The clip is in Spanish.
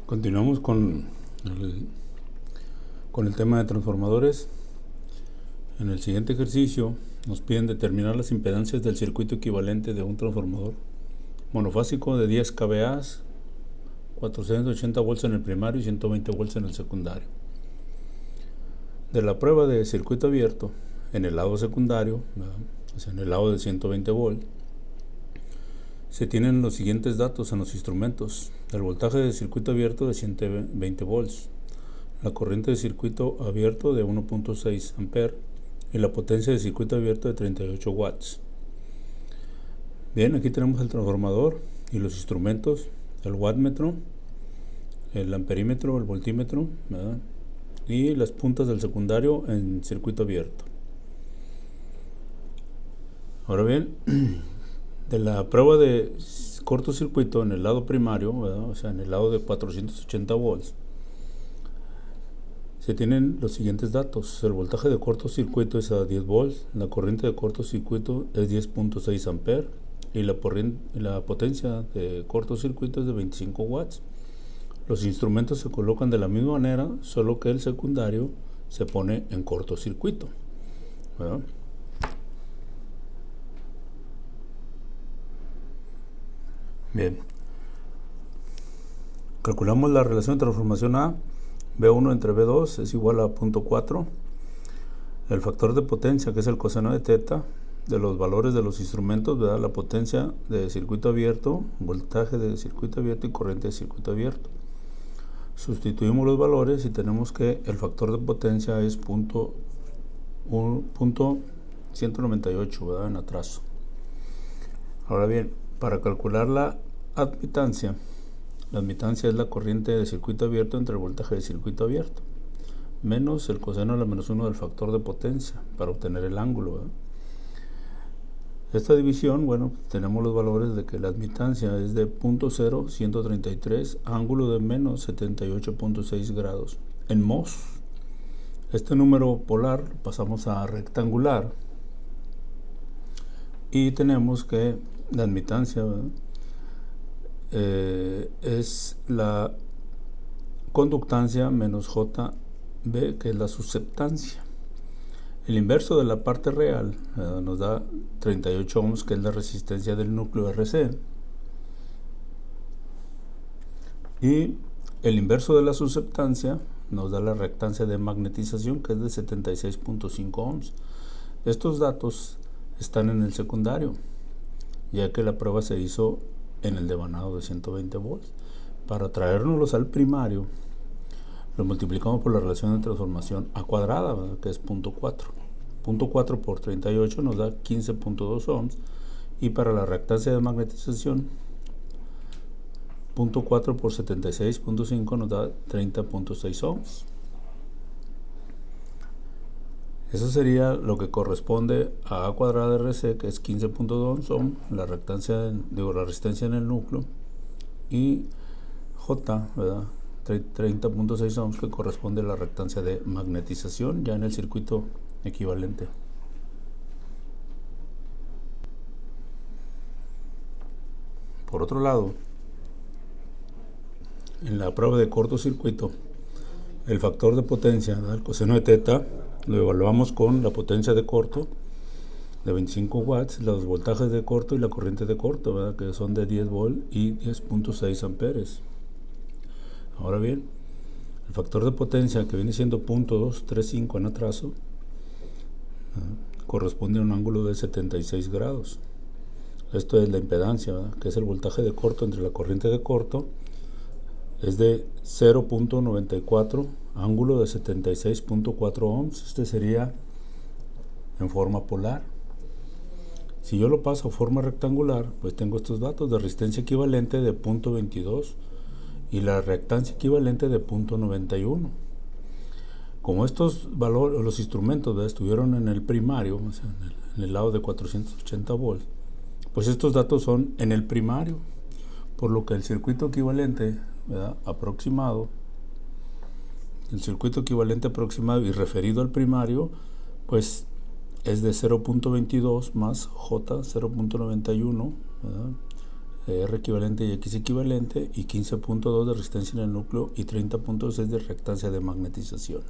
Continuamos con el tema de transformadores. En el siguiente ejercicio nos piden determinar las impedancias del circuito equivalente de un transformador monofásico de 10 kVA, 480 volts en el primario y 120 volts en el secundario. De la prueba de circuito abierto en el lado secundario, o sea, en el lado de 120 volts, se tienen los siguientes datos en los instrumentos: el voltaje de circuito abierto de 120 volts, la corriente de circuito abierto de 1.6 amperes y la potencia de circuito abierto de 38 watts. Bien, aquí tenemos el transformador y los instrumentos: el wattmetro, el amperímetro, el voltímetro, ¿verdad? Y las puntas del secundario en circuito abierto. Ahora bien, de la prueba de cortocircuito en el lado primario, ¿verdad? O sea, en el lado de 480 volts, se tienen los siguientes datos: el voltaje de cortocircuito es a 10 volts, la corriente de cortocircuito es 10.6 amperes y la potencia de cortocircuito es de 25 watts. Los instrumentos se colocan de la misma manera, solo que el secundario se pone en cortocircuito, ¿verdad? Bien, calculamos la relación de transformación A. B1 entre B2 es igual a 0.4. El factor de potencia, que es el coseno de teta, de los valores de los instrumentos, ¿verdad? La potencia de circuito abierto, voltaje de circuito abierto y corriente de circuito abierto. Sustituimos los valores y tenemos que el factor de potencia es 1.198, ¿verdad? En atraso. Ahora bien, para calcular la admitancia es la corriente de circuito abierto entre el voltaje de circuito abierto menos el coseno a la menos 1 del factor de potencia para obtener el ángulo, ¿verdad? Esta división, bueno, tenemos los valores de que la admitancia es de 0.0133, ángulo de menos 78.6 grados. En Mohs, este número polar pasamos a rectangular y tenemos que la admitancia, ¿verdad? Es la conductancia menos JB, que es la susceptancia. El inverso de la parte real nos da 38 ohms, que es la resistencia del núcleo RC. Y el inverso de la susceptancia nos da la reactancia de magnetización, que es de 76.5 ohms. Estos datos están en el secundario, ya que la prueba se hizo en el devanado de 120 volts. Para traérnoslos al primario, lo multiplicamos por la relación de transformación A cuadrada, ¿verdad? Que es 0.4. 0.4 por 38 nos da 15.2 ohms. Y para la reactancia de magnetización, 0.4 por 76.5 nos da 30.6 ohms. Eso sería lo que corresponde a cuadrada de RC, que es 15.2 ohms, la resistencia en el núcleo, y J, ¿verdad? 30.6 ohms, que corresponde a la reactancia de magnetización ya en el circuito equivalente. Por otro lado, en la prueba de cortocircuito, el factor de potencia, ¿verdad? El coseno de teta, lo evaluamos con la potencia de corto de 25 watts, los voltajes de corto y la corriente de corto, ¿verdad? Que son de 10 volts y 10.6 amperes. Ahora bien, el factor de potencia, que viene siendo 0.235 en atraso, corresponde a un ángulo de 76 grados. Esto es la impedancia, ¿verdad? Que es el voltaje de corto entre la corriente de corto, es de 0.94, ángulo de 76.4 ohms. Este sería en forma polar. Si yo lo paso a forma rectangular, pues tengo estos datos de resistencia equivalente de 0.22 y la reactancia equivalente de 0.91. Como estos valores, los instrumentos, ¿verdad?, estuvieron en el primario, o sea, en el lado de 480 volts, pues estos datos son en el primario, por lo que el circuito equivalente, ¿verdad?, aproximado y referido al primario, pues es de 0.22 más J 0.91, ¿verdad? R equivalente y X equivalente, y 15.2 de resistencia en el núcleo y 30.6 de reactancia de magnetización.